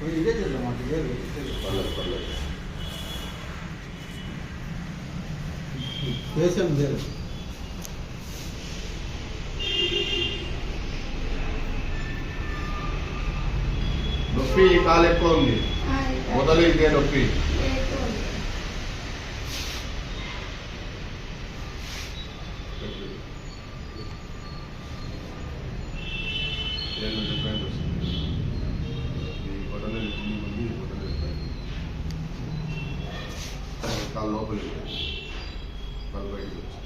ఇదే మాట పర్లేదు పర్లేదు దేశం లేదు. నొప్పి కాలు ఎక్కువ ఉంది, మొదలు ఇదే నొప్పి. డిఫరెంట్ వస్తుంది ఈ బొటనవేలు కింది ఉంది, ఈ బొటనవేలు కాలు లోపలికి కాలు బయటికి వచ్చింది.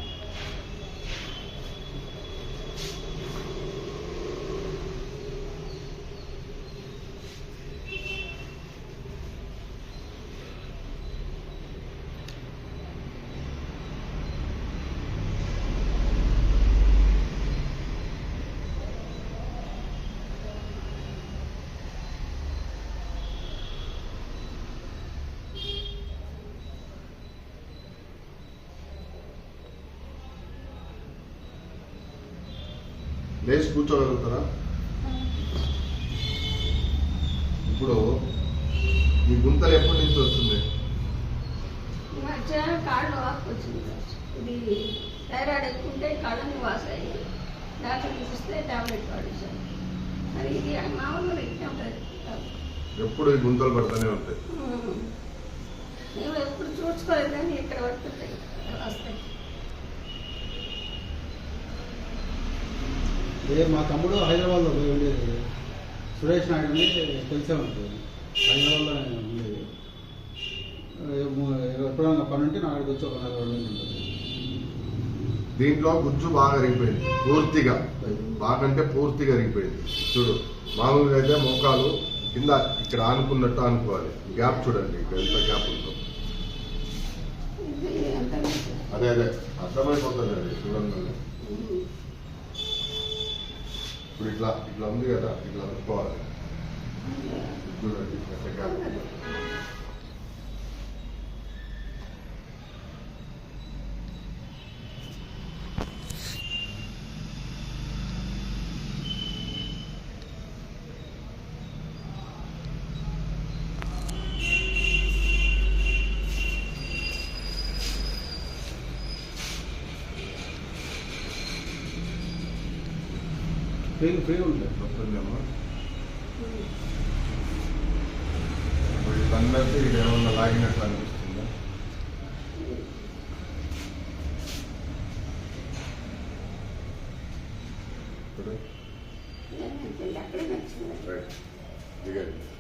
లేచి కూర్చోగలుగుతారా? ఇప్పుడు ఈ గుంతలు ఎప్పటి నుంచి వస్తుంది? కాళ్ళు వాపు వచ్చింది. ఇది థైరాయిడ్ ఎక్కుంటే కళ్ళని వాసాయి. డాక్టర్ చూస్తే టాబ్లెట్ వాడేశాను. మరి ఇది మామూలుగా ఇట్లా ఉంటుంది. ఎప్పుడు ఈ గుంతలు పడుతూనే ఉంటాయి. మేము ఎప్పుడు చూసుకోలేదు కానీ ఇక్కడ పడుతుంటాయి వస్తాయి. మా తమ్ముడు హైదరాబాద్లో ఉండేది, సురేష్ నాయుడు అని తెలిసే ఉంటుంది. హైదరాబాద్లో ఉండేది. ఎప్పుడైనా పని ఉంటే నా దగ్గరికి వచ్చి ఒక 4 రోజులు ఉంటుంది. దీంట్లో గుజ్జు బాగా అరిగిపోయింది, పూర్తిగా బాగంటే పూర్తిగా అరిగిపోయింది. చూడు, మామూలుగా అయితే మోకాలు కింద ఇక్కడ ఆనుకున్నట్టు ఆనుకోవాలి. గ్యాప్ చూడండి, ఇక్కడ ఎంత గ్యాప్ ఉందో. అదే అదే అర్థమైపోతుంది అండి చూడండి. ఇప్పుడు ఇట్లా ఇట్లా ఉంది కదా, ఇట్లా అనుకోవాలి. చూడండి ఎంత గ్యాప్ ఉందో. ఫ్రీ ఉంటుంది. వస్తుందేమో అందరికీ ఇది ఏమన్నా లాగినట్లు అనిపిస్తుందా? ఇప్పుడు రైట్ దిగండి.